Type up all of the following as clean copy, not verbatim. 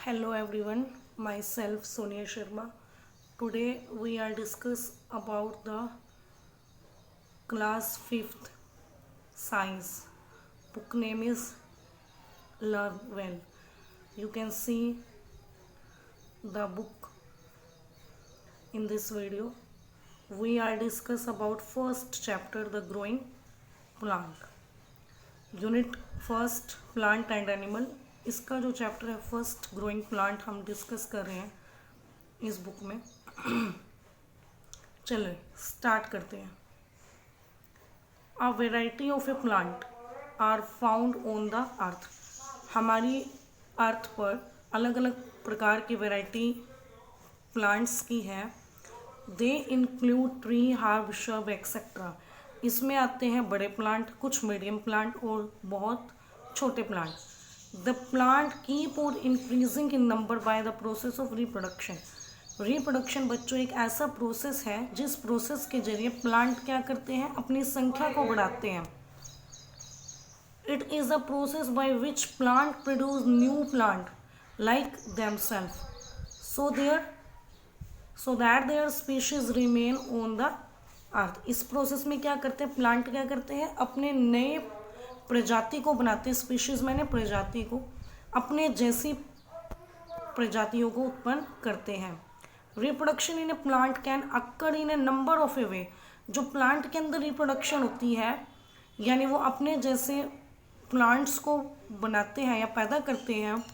Hello everyone, myself Sonia Sharma. Today we are discuss about the class 5th science. Book name is Learn Well. You can see the book in this video. We are discuss about first chapter the growing plant. Unit first plant and animal, इसका जो chapter है first growing plant हम discuss कर रहे हैं इस book में। चलिए स्टार्ट करते हैं। A variety of a plant are found on the earth. हमारी अर्थ पर अलग अलग प्रकार की वेराइटी प्लांट्स की है। They include tree, herb, shrub etcetera. इसमें आते हैं बड़े प्लांट, कुछ मीडियम प्लांट और बहुत छोटे प्लांट। द प्लांट कीप और increasing in number by the process of reproduction. Reproduction बच्चों एक ऐसा प्रोसेस है जिस प्रोसेस के जरिए प्लांट क्या करते हैं, अपनी संख्या को बढ़ाते हैं। It is a process by which plant produce new plant like themselves so that their species remain on the earth. इस प्रोसेस में क्या करते हैं, प्लांट क्या करते हैं, अपने नए प्रजाति को बनाते हैं। स्पीशीज मैंने प्रजाति को, अपने जैसी प्रजातियों को उत्पन्न करते हैं। Reproduction in a plant can occur in a number of a way. जो प्लांट के अंदर रिप्रोडक्शन होती है यानी वो अपने जैसे प्लांट्स को बनाते हैं या पैदा करते हैं,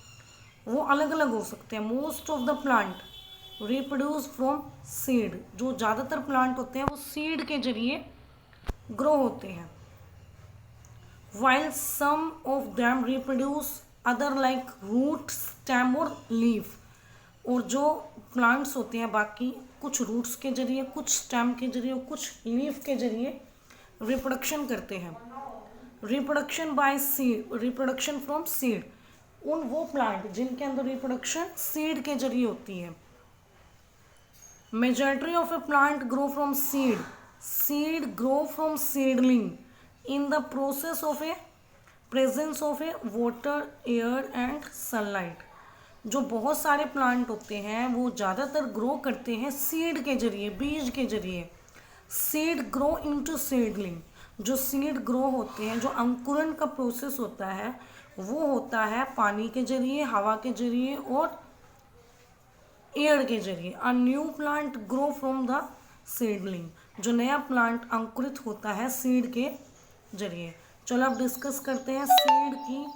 वो अलग अलग हो सकते हैं। Most of the plant reproduce from seed. जो ज़्यादातर प्लांट होते हैं वो सीड के जरिए ग्रो होते हैं। While some of them reproduce other like root, stem और लीफ। और जो प्लांट्स होते हैं बाकी कुछ रूट्स के जरिए, कुछ स्टेम के जरिए, कुछ लीफ के जरिए रिप्रोडक्शन करते हैं। Reproduction by seed, reproduction from seed. उन वो प्लांट जिनके अंदर रिप्रोडक्शन सीड के जरिए होती है। Majority of a plant grow from seed. Seed grow from seedling in the process of a presence of a water, air and sunlight. जो बहुत सारे प्लांट होते हैं वो ज़्यादातर ग्रो करते हैं सीड के जरिए, बीज के जरिए। Seed grow into seedling. जो सीड ग्रो होते हैं, जो अंकुरण का प्रोसेस होता है वो होता है पानी के जरिए, हवा के जरिए और एयर के जरिए। अ new plant grow from the seedling. जो नया प्लांट अंकुरित होता है सीड के जरिए। चलो अब डिस्कस करते हैं सीड की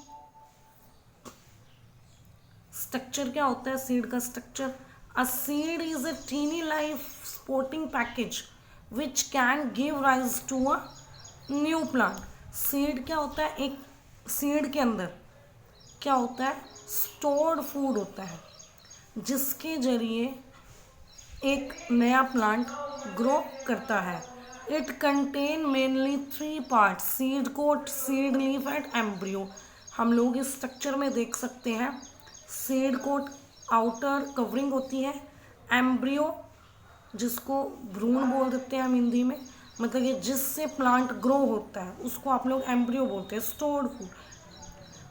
स्ट्रक्चर क्या होता है। सीड का structure, a seed is a tiny life supporting package which can give rise to a new plant. Seed क्या होता है, एक सीड के अंदर क्या होता है, स्टोर्ड फूड होता है जिसके जरिए एक नया प्लांट ग्रो करता है। It contain mainly 3 part, seed coat, seed leaf and embryo. हम लोग इस स्ट्रक्चर में देख सकते हैं सीड कोट आउटर कवरिंग होती है, एम्ब्रियो जिसको भ्रूण बोल देते हैं हम हिंदी में, मतलब ये जिससे प्लांट ग्रो होता है उसको आप लोग एम्ब्रियो बोलते हैं, स्टोर्ड फूड।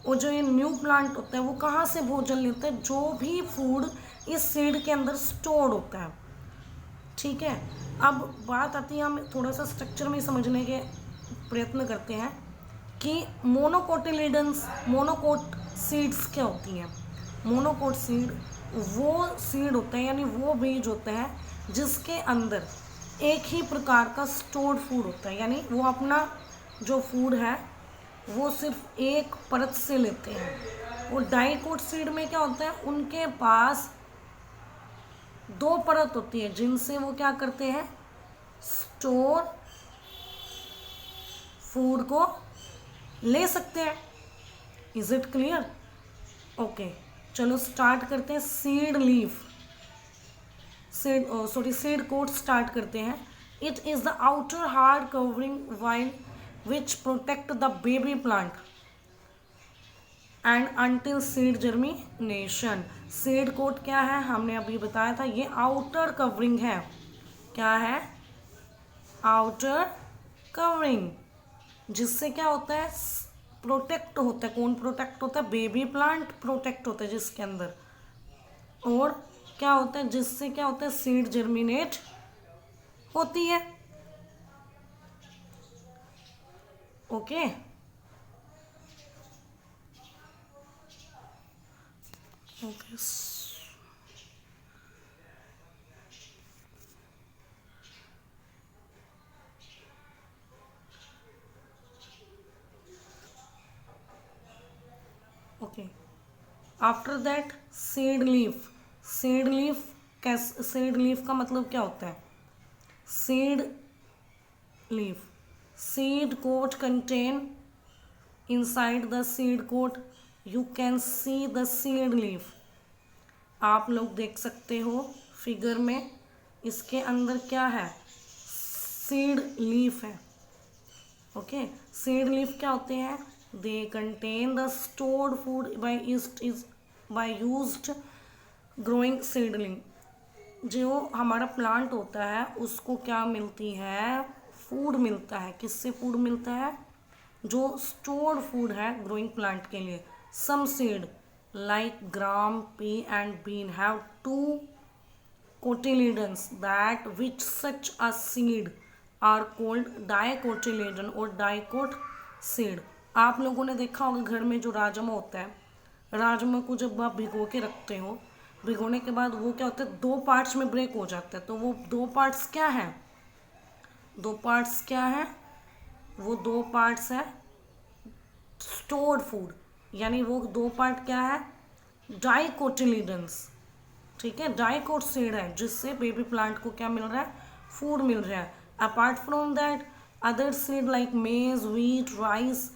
और जो ये न्यू प्लांट होता है वो कहाँ से भोजन लेता है, जो भी फूड इस सीड के अंदर स्टोर्ड होता है। ठीक है, अब बात आती है, हम थोड़ा सा स्ट्रक्चर में समझने के प्रयत्न करते हैं कि मोनोकोटिलिडन्स, मोनोकोट सीड्स क्या होती हैं। मोनोकोट सीड वो सीड होता है यानी वो बीज होता है जिसके अंदर एक ही प्रकार का स्टोर्ड फूड होता है, यानी वो अपना जो फूड है वो सिर्फ एक परत से लेते हैं। और डाइकोट सीड में क्या होता है, उनके पास 2 परत होती है जिनसे वो क्या करते हैं, स्टोर फूड को ले सकते हैं। Is it clear? ओके, चलो स्टार्ट करते हैं। Seed leaf, seed coat start करते हैं। It is the outer hard covering while which protect the baby plant and until seed germination. Seed coat क्या है, हमने अभी बताया था, ये आउटर कवरिंग है। क्या है, आउटर कवरिंग, जिससे क्या होता है, प्रोटेक्ट होता है। कौन प्रोटेक्ट होता है, बेबी प्लांट प्रोटेक्ट होता है जिसके अंदर और क्या होता है, जिससे क्या होता है, सीड जर्मिनेट होती है। Okay, okay, okay. After that seed leaf. Seed leaf कैस सीड लीफ का मतलब क्या होता है? Seed leaf, seed coat contain, inside the seed coat you can see the seed leaf। आप लोग देख सकते हो फिगर में, इसके अंदर क्या है? सीड लीफ है। ओके, सीड लीफ क्या होते हैं? They contain the stored food by is by used growing seedling. जो हमारा प्लांट होता है उसको क्या मिलती है? फूड मिलता है। किससे फूड मिलता है? जो स्टोर्ड फूड है ग्रोइंग प्लांट के लिए। Some seed like gram, pea and bean have two cotyledons that which such a seed are called dicotyledon और डाइकोट सीड। आप लोगों ने देखा होगा घर में जो राजमा होता है, राजमा को जब आप भिगो के रखते हो, भिगोने के बाद वो क्या होता है, दो पार्ट्स में ब्रेक हो जाता है। तो वो दो पार्ट्स क्या है? दो पार्ट्स क्या है? वो दो पार्ट्स है स्टोर्ड फूड, यानी वो दो पार्ट क्या है? डाइकोटिलीडन्स। ठीक है, डाइकोट सीड है जिससे बेबी प्लांट को क्या मिल रहा है? फूड मिल रहा है। Apart from that other seed like maize, wheat, rice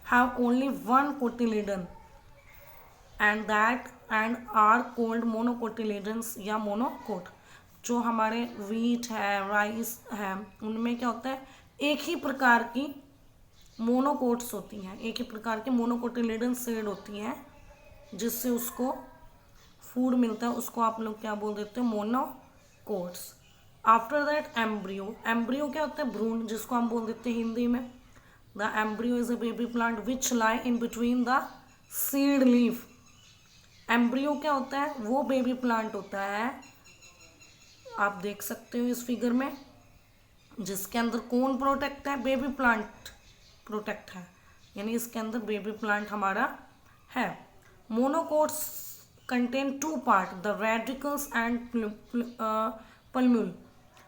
have only one cotyledon and are called monocotyledons या मोनोकोट। जो हमारे व्हीट है, राइस है, उनमें क्या होता है? एक ही प्रकार की मोनोकोट्स होती हैं, एक ही प्रकार के मोनोकोटिलीडन सीड होती हैं जिससे उसको फूड मिलता है। उसको आप लोग क्या बोल देते हो? Monocots. After that embryo. Embryo क्या होता है? भ्रूण, जिसको हम बोल देते हैं हिंदी में the embryo is a baby plant which lie in between the seed leaf. Embryo क्या होता है? वो बेबी प्लांट होता है, आप देख सकते हो इस फिगर में, जिसके अंदर कौन प्रोटेक्ट है? बेबी प्लांट प्रोटेक्ट है, यानी इसके अंदर बेबी प्लांट हमारा है। Monocots contain two part, the radicles and plumule.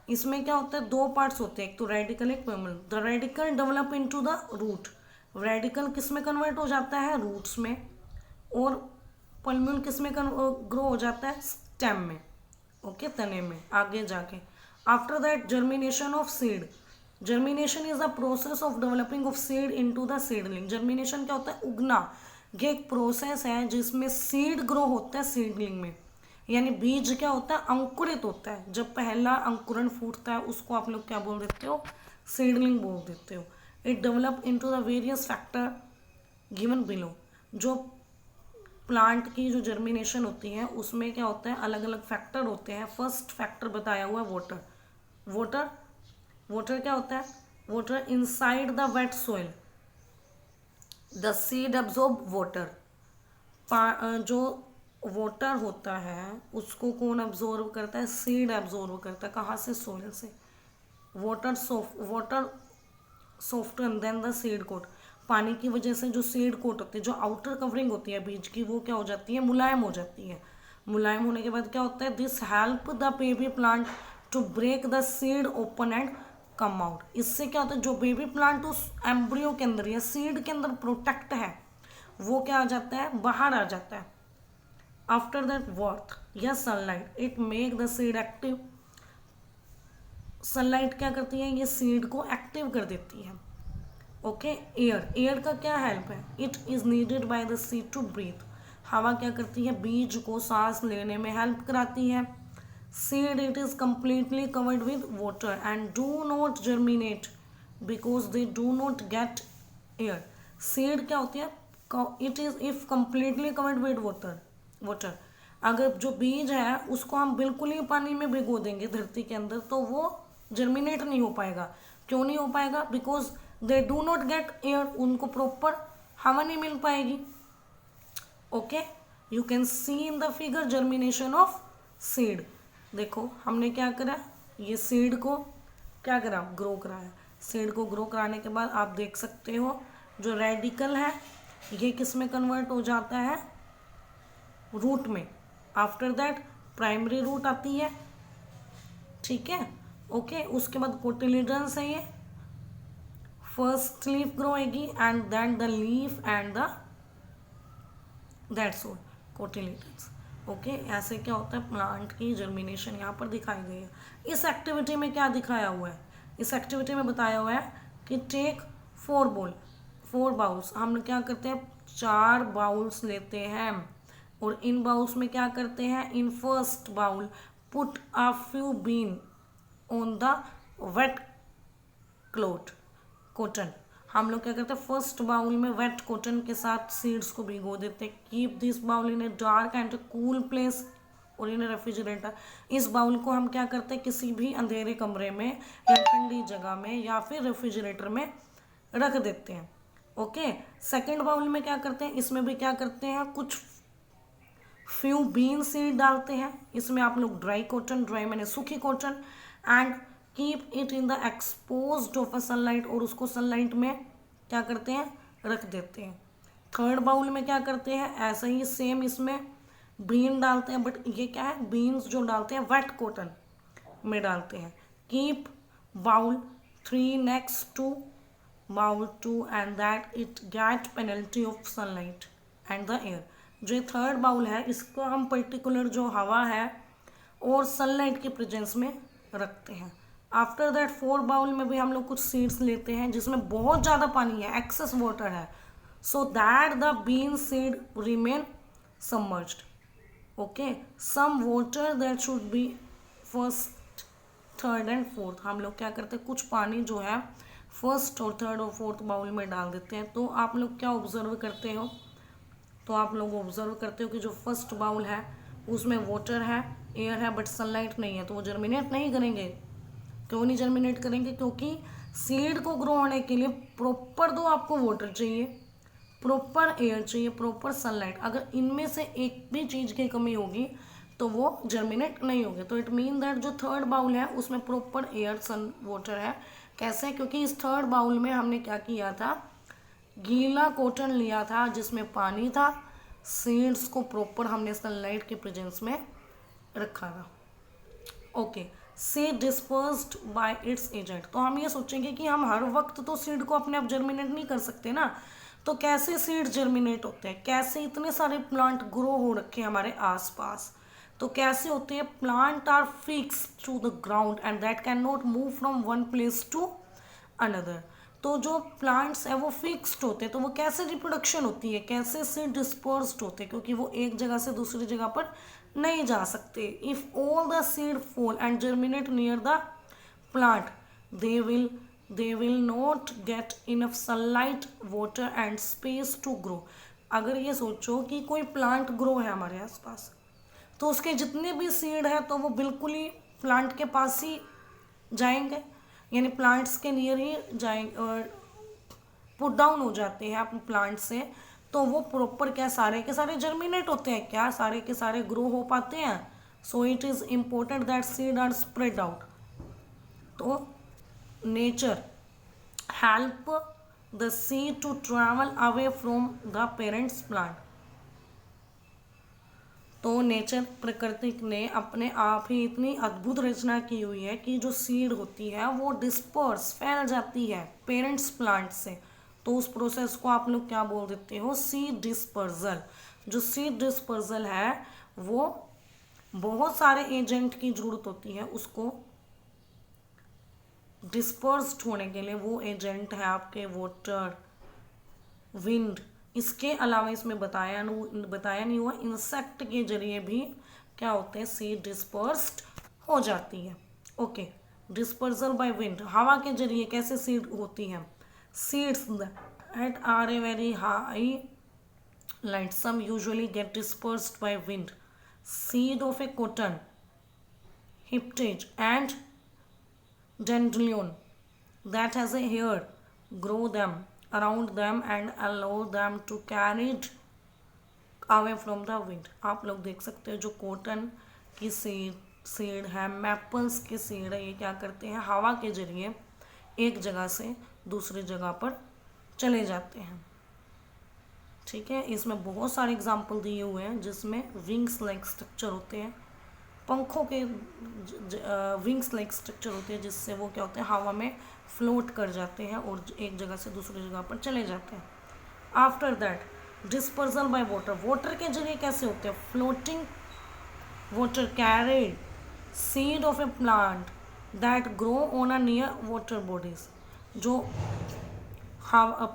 इसमें क्या होता है? दो पार्ट्स होते हैं, एक तो रेडिकल, एक plumule. The radicle develop into the root. Radicle किस में कन्वर्ट हो जाता है? रूट्स में। और पल्म्यूल किस में ग्रो हो जाता है? स्टेम में। ओके, तने में आगे जाके। After that germination of seed. Germination is the process of developing of seed into the seedling. Germination क्या होता है? उगना। ये एक प्रोसेस है जिसमें सीड ग्रो होता है सीडलिंग में, यानी बीज क्या होता है? अंकुरित होता है। जब पहला अंकुरण फूटता है उसको आप लोग क्या बोल देते हो? सीडलिंग बोल देते हो। It develop into the various factor given below. जो प्लांट की जो जर्मिनेशन होती है उसमें क्या होता है? अलग अलग फैक्टर होते हैं। फर्स्ट फैक्टर बताया हुआ है वाटर। वाटर वाटर क्या होता है? Water inside the wet soil the seed absorb water. जो वाटर होता है उसको कौन एब्जॉर्ब करता है? सीड एब्जॉर्ब करता है। कहाँ से? सोइल से। Water soften then the seed coat. पानी की वजह से जो सीड कोट होती है, जो आउटर कवरिंग होती है बीज की, वो क्या हो जाती है? मुलायम हो जाती है। मुलायम होने के बाद क्या होता है? This help the baby plant to break the seed open and come out. इससे क्या होता है? जो बेबी प्लांट उस एम्ब्रियो के अंदर या सीड के अंदर प्रोटेक्ट है, वो क्या आ जाता है? बाहर आ जाता है। आफ्टर दैट वर्थ या sunlight it make the seed active. Sunlight क्या करती है? ये सीड को एक्टिव कर देती है। ओके, एयर का क्या हेल्प है? It is needed by the seed to breathe. हवा क्या करती है? बीज को सांस लेने में हेल्प कराती है। Seed it is completely covered with water and do not germinate because they do not gate air. Seed क्या होती है? It is if completely covered with water. अगर जो बीज है उसको हम बिल्कुल ही पानी में भिगो देंगे धरती के अंदर, तो वो जर्मिनेट नहीं हो पाएगा। क्यों नहीं हो पाएगा? Because they do not gate air. उनको प्रॉपर हवा नहीं मिल पाएगी। Okay, you can see in the figure germination of seed. देखो हमने क्या करा, ये सीड को क्या करा, ग्रो कराया। सीड को ग्रो कराने के बाद आप देख सकते हो जो रेडिकल है ये किस में कन्वर्ट हो जाता है, रूट में। आफ्टर दैट प्राइमरी रूट आती है, ठीक है, ओके। उसके बाद कोटिलीडन्स है, ये फर्स्ट लीफ ग्रो होगी and then the leaf and the that's all cotyledons, okay. ऐसे क्या होता है, प्लांट की जर्मिनेशन यहाँ पर दिखाई गई है। इस एक्टिविटी में क्या दिखाया हुआ है, इस एक्टिविटी में बताया हुआ है कि टेक 4 बाउल्स, हम क्या करते हैं 4 बाउल्स लेते हैं और इन बाउल्स में क्या करते हैं, in first bowl put a few bean on the wet cloth cotton. हम लोग क्या करते हैं, फर्स्ट बाउल में वेट कॉटन के साथ सीड्स को भिगो देते हैं। Keep this bowl in a dark and cool place और इन रेफ्रिजरेटर। इस बाउल को हम क्या करते हैं, किसी भी अंधेरे कमरे में या ठंडी जगह में या फिर रेफ्रिजरेटर में रख देते हैं, ओके। सेकेंड बाउल में क्या करते हैं, इसमें भी क्या करते हैं, कुछ फ्यू बीन सीड डालते हैं। इसमें आप लोग ड्राई कॉटन, ड्राई मैंने सूखी cotton, and keep it in the exposed of a sunlight, और उसको सनलाइट में क्या करते हैं, रख देते हैं। थर्ड बाउल में क्या करते हैं, ऐसा ही सेम इसमें बीन डालते हैं, बट ये क्या है, बीन्स जो डालते हैं वेट कॉटन में डालते हैं। Keep bowl 3 next to bowl 2 and that it get plenty of sunlight and the air. जो थर्ड बाउल है इसको हम पर्टिकुलर जो हवा है और सनलाइट के प्रेजेंस में रखते हैं। आफ्टर दैट 4 बाउल में भी हम लोग कुछ सीड्स लेते हैं जिसमें बहुत ज़्यादा पानी है, एक्सेस वाटर है, so that the bean seed remain submerged, okay. Some water that should be first, third and fourth. हम लोग क्या करते हैं, कुछ पानी जो है फर्स्ट और थर्ड और फोर्थ बाउल में डाल देते हैं। तो आप लोग क्या ऑब्जर्व करते हो, तो आप लोग ऑब्जर्व करते हो कि जो फर्स्ट बाउल है उसमें वाटर है, एयर है, बट सनलाइट नहीं है, तो वो जर्मिनेट नहीं करेंगे। क्यों नहीं जर्मिनेट करेंगे, क्योंकि सीड को ग्रो होने के लिए प्रॉपर तो आपको वाटर चाहिए, प्रॉपर एयर चाहिए, प्रॉपर सनलाइट। अगर इनमें से एक भी चीज़ की कमी होगी तो वो जर्मिनेट नहीं होगी। तो इट मीन दैट जो थर्ड बाउल है उसमें प्रॉपर एयर, सन, वाटर है। कैसे, क्योंकि इस थर्ड बाउल में हमने क्या किया था, गीला कॉटन लिया था जिसमें पानी था, सीड्स को प्रॉपर हमने सनलाइट के प्रेजेंस में रखा था, okay. Seed dispersed bye it's agent. तो हम ये सोचेंगे कि हम हर वक्त तो सीड को अपने आप जर्मिनेट नहीं कर सकते ना, तो कैसे सीड जर्मिनेट होते हैं, कैसे इतने सारे प्लांट ग्रो हो रखे हैं हमारे आसपास, तो कैसे होते हैं, plant are fixed to the ground and that can not move from one place to another. तो जो प्लांट्स है वो फिक्स्ड होते हैं, तो वो कैसे रिप्रोडक्शन होती है, कैसे सीड डिस्पर्स्ड होते हैं, क्योंकि वो एक जगह से दूसरी जगह पर नहीं जा सकते। If all the seed fall and germinate near the plant they will not get enough sunlight, water and space to grow। अगर ये सोचो कि कोई प्लांट ग्रो है हमारे आसपास, तो उसके जितने भी सीड है तो वो बिल्कुल ही प्लांट के पास ही जाएंगे, यानी प्लांट्स के नियर ही जाएंगे और पुट डाउन हो जाते हैं अपने प्लांट से। तो वो प्रॉपर क्या सारे के सारे जर्मिनेट होते हैं, क्या सारे के सारे ग्रो हो पाते हैं। So it is important that seed are spread out. तो nature help the seed to travel away from the parents plant. तो नेचर, प्रकृति ने अपने आप ही इतनी अद्भुत रचना की हुई है कि जो सीड होती है वो डिस्पर्स, फैल जाती है पेरेंट्स प्लांट से। तो उस प्रोसेस को आप लोग क्या बोल देते हो, सीड डिस्पर्जल। जो सीड डिस्पर्जल है वो बहुत सारे एजेंट की जरूरत होती है उसको डिस्पर्स्ड होने के लिए। वो एजेंट है आपके वाटर, विंड, इसके अलावा इसमें बताया नहीं हुआ इंसेक्ट के जरिए भी क्या होते हैं, सीड डिस्पर्स्ड हो जाती है, ओके। डिस्पर्सल बाय विंड, हवा के जरिए कैसे सीड होती है। Seeds that are a very high light some usually get dispersed by wind. Seed of a cotton, hiptage and dandelion that has a hair grow them around them and allow them to away from the wind. आप लोग देख सकते हो जो cotton की seed है, Maples की seed है, ये क्या करते हैं, हवा के जरिए एक जगह से दूसरी जगह पर चले जाते हैं। ठीक है, इसमें बहुत सारे एग्जाम्पल दिए हुए हैं जिसमें विंग्स लाइक स्ट्रक्चर होते हैं, पंखों के विंग्स लाइक स्ट्रक्चर होते हैं, जिससे वो क्या होते हैं, हवा में फ्लोट कर जाते हैं और एक जगह से दूसरी जगह पर चले जाते हैं। After that dispersal by water, water के जरिए कैसे होते हैं, floating water carried seed of a plant that grow on a near water bodies. जो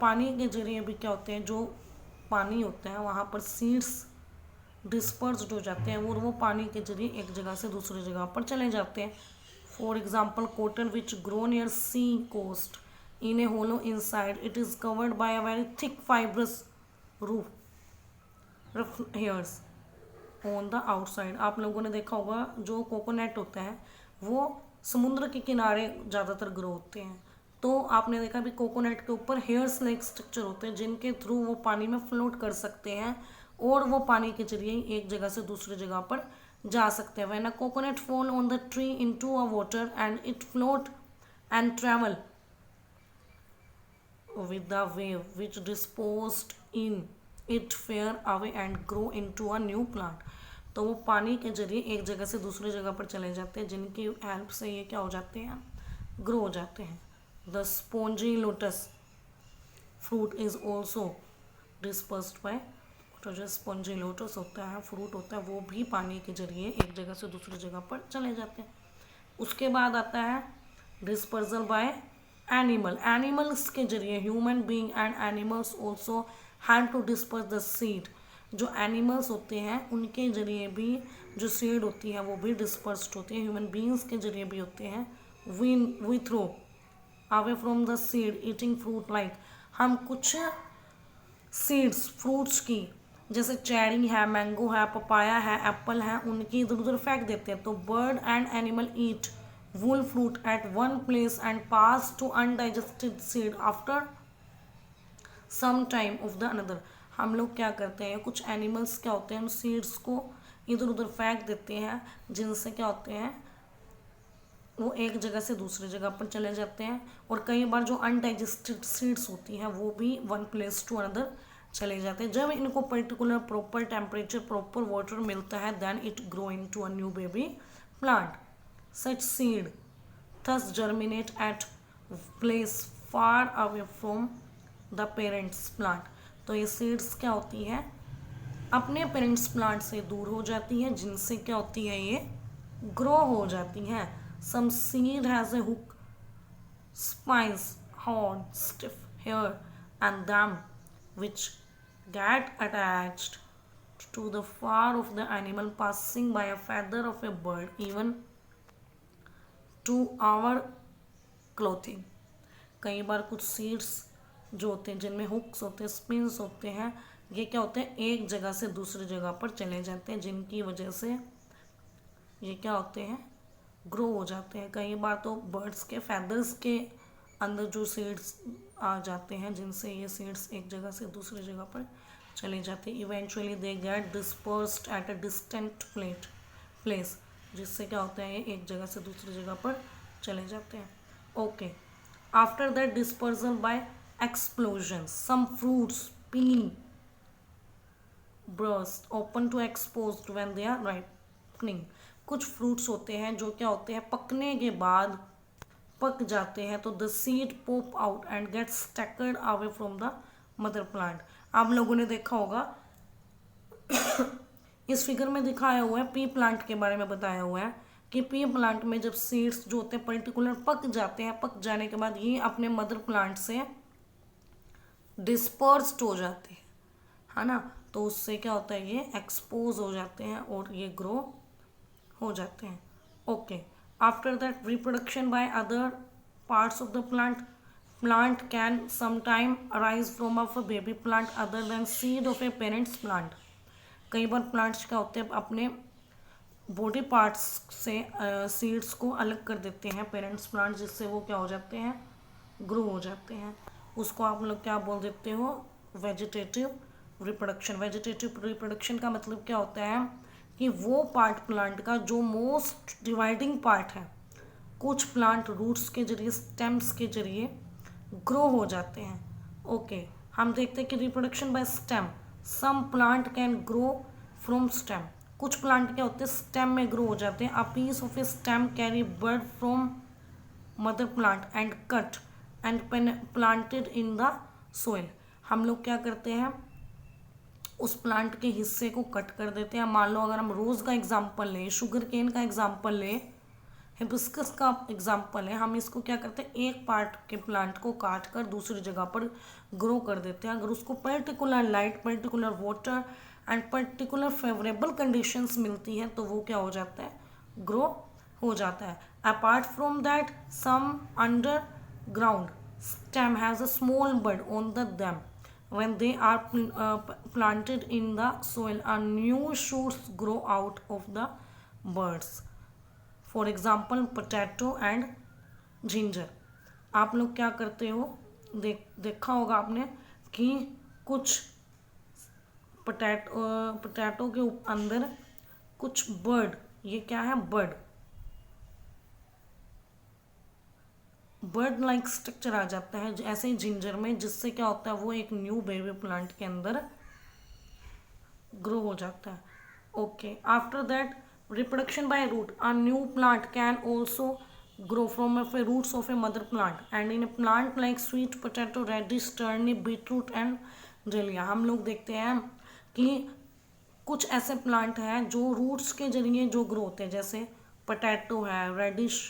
पानी के जरिए भी क्या होते हैं, जो पानी होता है वहाँ पर सीड्स डिस्पर्स्ड हो जाते हैं और वो पानी के जरिए एक जगह से दूसरी जगह पर चले जाते हैं। For example cotton which grow near sea coast in a hollow inside it is covered by a very thick fibrous roof hairs on the outside. आप लोगों ने देखा होगा जो कोकोनट होता है वो समुद्र के किनारे ज़्यादातर ग्रो होते हैं, तो आपने देखा भी कोकोनट के ऊपर हेयर्स लाइक स्ट्रक्चर होते हैं जिनके थ्रू वो पानी में फ्लोट कर सकते हैं और वो पानी के जरिए एक जगह से दूसरी जगह पर जा सकते हैं। When a coconut fall on the tree into a water and it float and travel with the wave which disposed in it fare away and grow into a new plant। तो वो पानी के जरिए एक जगह से दूसरी जगह पर चले जाते हैं जिनकी हेल्प से ये क्या हो जाते हैं, ग्रो हो जाते हैं। The spongy lotus fruit is also dispersed by, तो जो स्पॉन्जी लोटस होता है फ्रूट होता है वो भी पानी के जरिए एक जगह से दूसरी जगह पर चले जाते हैं। उसके बाद आता है डिस्पर्सल बाय एनिमल, एनिमल्स के जरिए human being and animals also had to disperse the seed. जो एनिमल्स होते हैं उनके जरिए भी जो सीड होती है वो भी डिस्पर्स्ड होती है, ह्यूमन बीइंग्स के जरिए भी होते हैं। We throw away from the seed eating fruit like, हम कुछ सीड्स फ्रूट्स की जैसे चेरी है, मैंगो है, पपाया है, एप्पल है, उनकी इधर उधर फेंक देते हैं। तो bird and animal eat whole fruit at one place and pass to undigested seed after some time of the another। हम लोग क्या करते हैं, कुछ एनिमल्स क्या होते हैं, उन सीड्स को इधर उधर फेंक देते हैं जिनसे क्या होते हैं वो एक जगह से दूसरी जगह पर चले जाते हैं। और कई बार जो अनडाइजेस्टेड सीड्स होती हैं वो भी वन प्लेस टू अनदर चले जाते हैं। जब इनको particular proper temperature proper water मिलता है then it grow into a new baby plant. Such seed thus germinate at place far away from the parents plant। तो ये सीड्स क्या होती हैं, अपने पेरेंट्स प्लांट से दूर हो जाती हैं जिनसे क्या होती है ये ग्रो हो जाती हैं। Some seed has a hook, spines, horn, stiff hair and them which get attached to the fur of the animal passing by a feather of a bird even to our clothing. कई बार कुछ seeds जो होते हैं जिनमें hooks होते हैं, spins होते हैं, ये क्या होते हैं एक जगह से दूसरी जगह पर चले जाते हैं जिनकी वजह से ये क्या होते हैं ग्रो हो जाते हैं। कई बार तो बर्ड्स के फैदर्स के अंदर जो सीड्स आ जाते हैं जिनसे ये सीड्स एक जगह से दूसरी जगह पर चले जाते हैं। Eventually they get dispersed at a distant place, जिससे क्या होता है एक जगह से दूसरी जगह पर चले जाते हैं। Okay, after that dispersal by explosion some fruits peel burst open to exposed when they are ripening। कुछ फ्रूट्स होते हैं जो क्या होते हैं पकने के बाद पक जाते हैं, तो the seed pop out and get scattered away from the mother plant. आप लोगों ने देखा होगा इस फिगर में दिखाया हुआ है, पी प्लांट के बारे में बताया हुआ है कि पी प्लांट में जब सीड्स जो होते हैं पर्टिकुलर पक जाते हैं, पक जाने के बाद ये अपने मदर प्लांट से डिस्पर्स्ड हो जाते हैं, है ना, तो उससे क्या होता है ये एक्सपोज हो जाते हैं और ये ग्रो हो जाते हैं। Okay, after that reproduction by other parts of the plant can sometime arise from of a baby plant other than seed of a parents plant. कई बार प्लांट्स क्या होते हैं अपने बॉडी पार्ट्स से सीड्स को अलग कर देते हैं पेरेंट्स प्लांट, जिससे वो क्या हो जाते हैं ग्रो हो जाते हैं। उसको आप लोग क्या बोल देते हो वेजिटेटिव रिप्रोडक्शन। वेजिटेटिव रिप्रोडक्शन का मतलब क्या होता है कि वो पार्ट प्लांट का जो मोस्ट डिवाइडिंग पार्ट है, कुछ प्लांट रूट्स के जरिए, स्टेम्स के जरिए ग्रो हो जाते हैं। ओके, हम देखते हैं कि reproduction by stem, some plant can grow from stem. कुछ प्लांट क्या होते हैं, स्टेम में ग्रो हो जाते हैं। A piece of a stem carry bird from mother plant and cut and planted in the soil. हम लोग क्या करते हैं, उस प्लांट के हिस्से को कट कर देते हैं। मान लो अगर हम रोज़ का एग्जाम्पल लें, शुगर केन का एग्जाम्पल लें, हिबिस्कस का एग्जाम्पल है, हम इसको क्या करते हैं, एक पार्ट के प्लांट को काट कर दूसरी जगह पर ग्रो कर देते हैं। अगर उसको particular light, particular water and particular favourable conditions मिलती हैं तो वो क्या हो जाता है, ग्रो हो जाता है। Apart from that some underground stem has a small bud on the them when they are planted in the soil, a new shoots grow out of the buds, for example potato and ginger। आप लोग क्या करते हो, देखा होगा आपने कि कुछ पोटैटो के अंदर कुछ बर्ड, ये क्या है, बर्ड लाइक स्ट्रक्चर आ जाता है ऐसे ही जिंजर में, जिससे क्या होता है, वो एक न्यू बेबी प्लांट के अंदर ग्रो हो जाता है। Okay, after that reproduction by root, a new plant can also grow from roots of a mother plant and in a plant like sweet potato, radish, turnip, beetroot and dahlia. हम लोग देखते हैं कि कुछ ऐसे प्लांट हैं जो roots के जरिए जो ग्रो होते हैं, जैसे पोटैटो है, रेडिश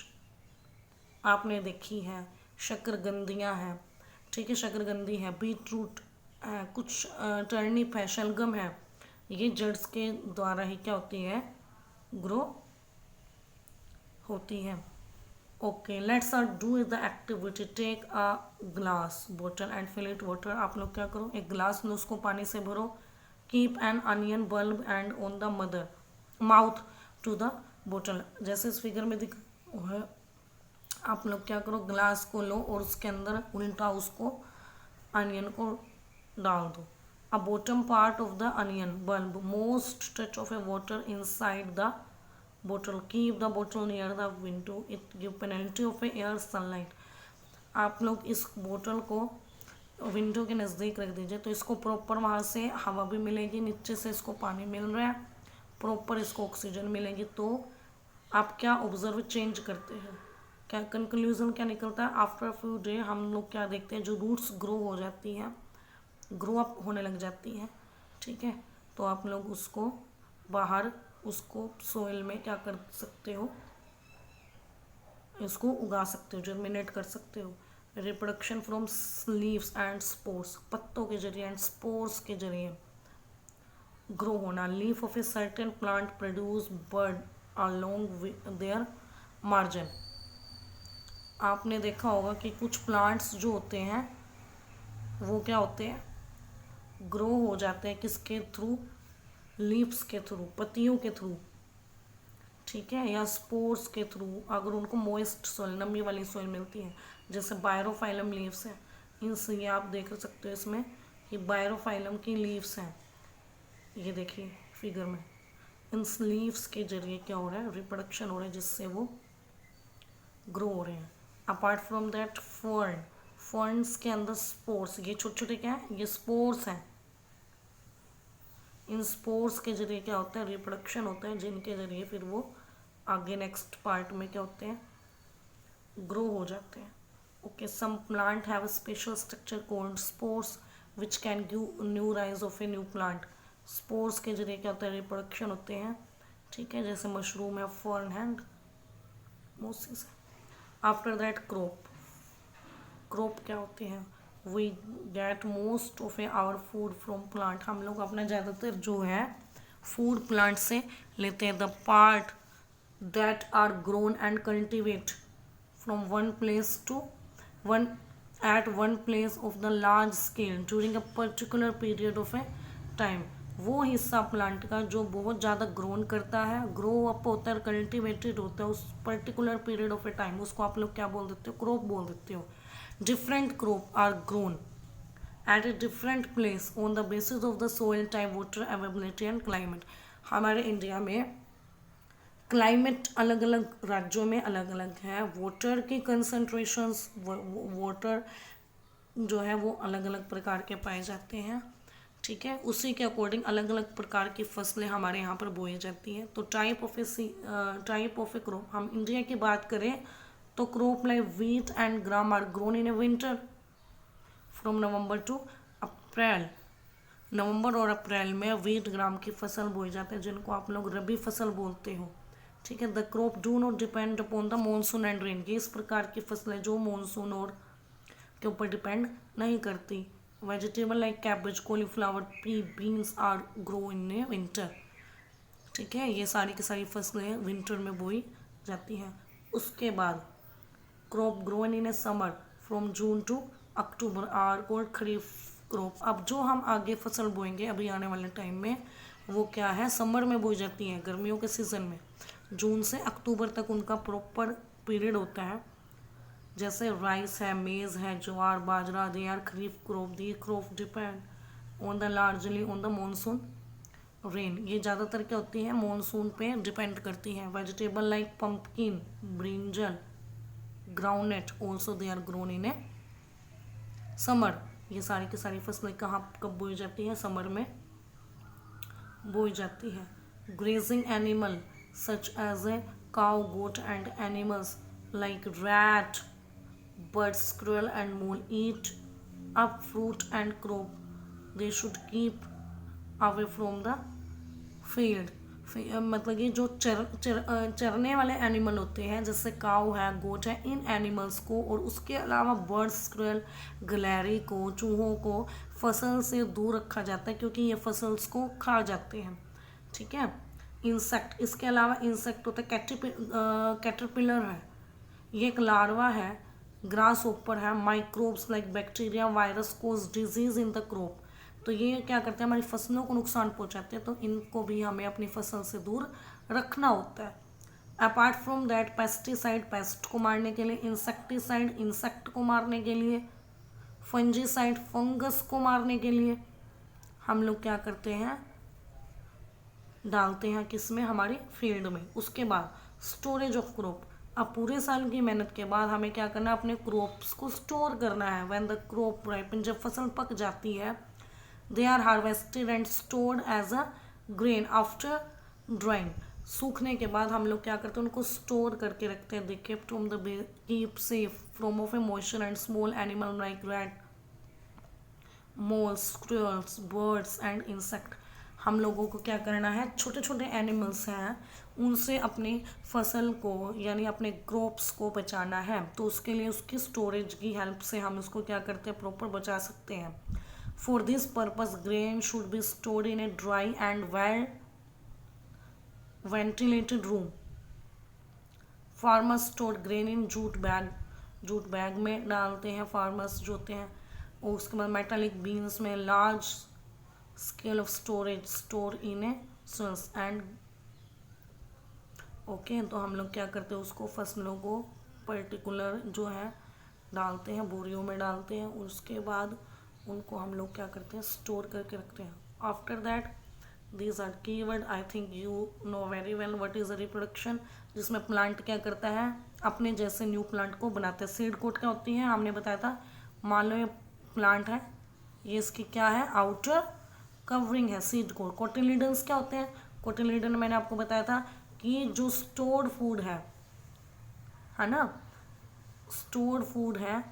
आपने देखी है, शकरगंदियाँ हैं, ठीक है, शकरगंदी है, बीटरूट है, कुछ टर्निप है, शलगम है, ये जड़्स के द्वारा ही क्या होती है, ग्रो होती है। Okay, let's do the activity, take a glass bottle and fill it water. आप लोग क्या करो, एक ग्लास लो, उसको पानी से भरो, keep an onion bulb and on the mother mouth to the bottle. जैसे इस फिगर में दिखा है, आप लोग क्या करो, ग्लास को लो और उसके अंदर उल्टा उसको अनियन को डाल दो। A bottom part of the onion bulb most touch of A water inside the bottle, keep the bottle near the window, it give penalty of A air sunlight. आप लोग इस बोतल को विंडो के नज़दीक रख दीजिए, तो इसको प्रॉपर वहाँ से हवा भी मिलेगी, नीचे से इसको पानी मिल रहा है, प्रॉपर इसको ऑक्सीजन मिलेगी। तो आप क्या ऑब्जर्व चेंज करते हैं, क्या कंक्लूजन क्या निकलता है, आफ्टर फ्यू डे हम लोग क्या देखते हैं, जो रूट्स ग्रो हो जाती हैं, ग्रो अप होने लग जाती हैं, ठीक है, तो आप लोग उसको बाहर, उसको सोइल में क्या कर सकते हो, इसको उगा सकते हो, जर्मिनेट कर सकते हो। Reproduction from leaves and spores, पत्तों के जरिए एंड स्पोर्स के जरिए ग्रो होना। Leaf of a certain plant produce bird along their margin. आपने देखा होगा कि कुछ प्लांट्स जो होते हैं वो क्या होते हैं, ग्रो हो जाते हैं किसके थ्रू, लीव्स के थ्रू, पत्तियों के थ्रू, ठीक है, या स्पोर्स के थ्रू, अगर उनको मॉइस्ट सोइल, नमी वाली सोइल मिलती है, जैसे बायरोफाइलम लीव्स हैं, इनसे ये आप देख सकते हो इसमें कि बायरोफाइलम की लीव्स हैं, ये देखिए फिगर में, इन लीव्स के जरिए क्या हो रहा है, रिप्रोडक्शन हो रहा है, जिससे वो ग्रो हो रहे हैं। अपार्ट फ्रॉम दैट फर्न्स के अंदर स्पोर्स, ये छोटे छोटे क्या है, ये स्पोर्स हैं, इन स्पोर्स के जरिए क्या होता है, रिप्रोडक्शन होता है, जिनके जरिए फिर वो आगे नेक्स्ट पार्ट में क्या होते हैं, ग्रो हो जाते हैं। Okay, some plant have a special structure called spores which can give new rise of a new plant. Spores के जरिए क्या होता है, रिप्रोडक्शन होते हैं, ठीक है, जैसे मशरूम है, फर्न है, मोसिस है। आफ्टर दैट क्रॉप क्या होते हैं, we get most of a our food from plant. हम लोग अपना ज़्यादातर जो है फूड प्लांट से लेते हैं। The part that are grown and cultivate from one place to one at one place of the large scale during a particular period of a time. वो हिस्सा प्लांट का जो बहुत ज़्यादा ग्रोन करता है, ग्रो अप होता है, कल्टिवेटेड होता है उस particular period of a time, उसको आप लोग क्या बोल देते हो, क्रॉप बोल देते हो। Different crop are grown at a different place on the basis of the soil type, water availability and climate. हमारे इंडिया में क्लाइमेट अलग अलग राज्यों में अलग अलग है, वाटर की कंसंट्रेशंस, वाटर जो है वो अलग अलग प्रकार के पाए जाते हैं, ठीक है। उसी के अकॉर्डिंग अलग अलग प्रकार की फसलें हमारे यहाँ पर बोई जाती हैं। तो टाइप ऑफ ए क्रॉप, हम इंडिया की बात करें तो crop like wheat and gram are grown in a winter from November to April. नवंबर और अप्रैल में वीट ग्राम की फसल बोई जाती है, जिनको आप लोग रबी फसल बोलते हो, ठीक है। The crop do not depend upon the monsoon and rain, ये इस प्रकार की फसलें जो मानसून और के ऊपर डिपेंड नहीं करती। Vegetable like cabbage, cauliflower, pea, beans are grow in a winter, ठीक है। ये सारी की सारी फसलें विंटर में बोई जाती हैं। उसके बाद crop grown in a summer from June to October are called kharif crop. अब जो हम आगे फसल बोएंगे अभी आने वाले टाइम में, वो क्या है, समर में बोई जाती हैं, गर्मियों के सीज़न में। जून से अक्टूबर तक उनका प्रॉपर पीरियड होता है। जैसे राइस है, मेज़ है, jowar, bajra, they are kharif crop. The crop depend on the largely on the monsoon rain, ये ज़्यादातर क्या होती है, मानसून पे डिपेंड करती हैं। Vegetable like pumpkin, brinjal, groundnut also they are grown in a summer. ये सारी की सारी फसलें कहाँ कब बोई जाती हैं, समर में बोई जाती है। Grazing animal such as a cow, goat and animals like rat, birds, squirrel and mole eat up fruit and crop. They should keep away from the field. मतलब ये जो चरने वाले एनिमल होते हैं, जैसे काऊ है, गोट है, इन एनिमल्स को और उसके अलावा बर्ड्स, स्क्विरल, गिलहरी को, चूहों को फसल से दूर रखा जाता है, क्योंकि ये फसल्स को खा जाते हैं, ठीक है। इंसेक्ट, इसके अलावा इंसेक्ट होता है, कैटरपिलर है, ये एक लार्वा है, ग्रास ऊपर है, microbes like bacteria, virus cause disease in the crop. तो ये क्या करते हैं, हमारी फसलों को नुकसान पहुंचाते हैं, तो इनको भी हमें अपनी फसल से दूर रखना होता है। Apart from that pesticide, paste को मारने के लिए, इंसेक्टिसाइड, इंसेक्ट को मारने के लिए, फंजीसाइड, फंगस को मारने के लिए हम लोग क्या करते हैं, डालते हैं किसमें, हमारे फील्ड में। उसके बाद स्टोरेज ऑफ क्रॉप, अब पूरे साल की मेहनत के बाद हमें क्या करना है, अपने क्रॉप्स को स्टोर करना है। व्हेन द क्रॉप राइपन, जब फसल पक जाती है, they are harvested and stored as a grain after drying. सूखने के बाद हम लोग क्या करते हैं, उनको स्टोर करके रखते हैं। They kept from the keep safe from of A moisture and small animal like rat, moles, squirrels, birds and insect. हम लोगों को क्या करना है, छोटे छोटे एनिमल्स हैं, उनसे अपनी फसल को यानी अपने क्रॉप्स को बचाना है। तो उसके लिए उसकी स्टोरेज की हेल्प से हम उसको क्या करते हैं, प्रॉपर बचा सकते हैं। For this purpose grain should be stored in a dry and well ventilated room. Farmers store grain in jute bag, jute bag में डालते हैं फार्मर्स जो होते हैं। और उसके बाद मेटालिक बीन्स में large scale of storage store in a cells and okay. तो हम लोग क्या करते हैं, उसको फसलों को पर्टिकुलर जो है डालते हैं, बोरियों में डालते हैं, उसके बाद उनको हम लोग क्या करते हैं, स्टोर करके रखते हैं। After that these are keyword, I think you know very well what is a reproduction, जिसमें प्लांट क्या करता है, अपने जैसे न्यू प्लांट को बनाते हैं। सीड कोट क्या होती है, हमने बताया था, मान लो ये प्लांट है, ये इसकी क्या है, आउटर कवरिंग है, सीड कोट। कोटिलीडन्स क्या होते हैं, कोटिलीडन मैंने आपको बताया था कि जो स्टोर्ड फूड है ना, स्टोर्ड फूड है,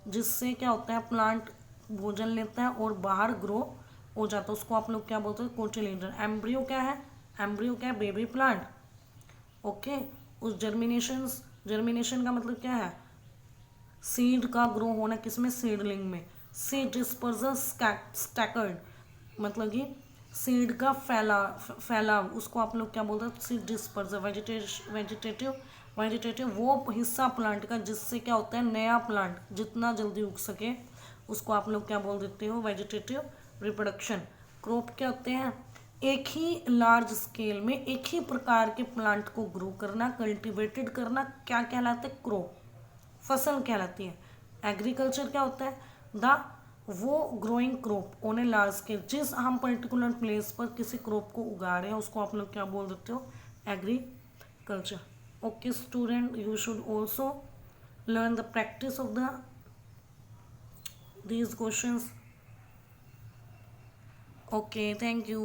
जिससे क्या होता है, प्लांट भोजन लेता है और बाहर ग्रो हो जाता है, उसको आप लोग क्या बोलते हैं, कोटिलीडन। एम्ब्रियो क्या है, एम्ब्रियो क्या है, बेबी प्लांट, ओके। उस जर्मिनेशन का मतलब क्या है, सीड का ग्रो होना, किसमें, सीडलिंग में। सीड डिस्पर्सल स्टैकर्ड, मतलब कि सीड का फैलाव, उसको आप लोग क्या बोलते हैं, सीड डिस्पर्सल। वेजिटेटिव वो हिस्सा प्लांट का जिससे क्या होता है, नया प्लांट जितना जल्दी उग सके, उसको आप लोग क्या बोल देते हो, वेजिटेटिव रिप्रोडक्शन। क्रॉप क्या होते हैं, एक ही लार्ज स्केल में एक ही प्रकार के प्लांट को ग्रो करना, कल्टिवेटेड करना, क्या कहलाता है, क्रॉप, फसल कहलाती है। एग्रीकल्चर क्या होता है, द वो growing crop on a large scale, जिस हम पर्टिकुलर प्लेस पर किसी क्रॉप को उगा रहे हैं उसको आप लोग क्या बोल देते हो, agriculture. Okay student, you should also learn the practice of these questions. Okay, thank you.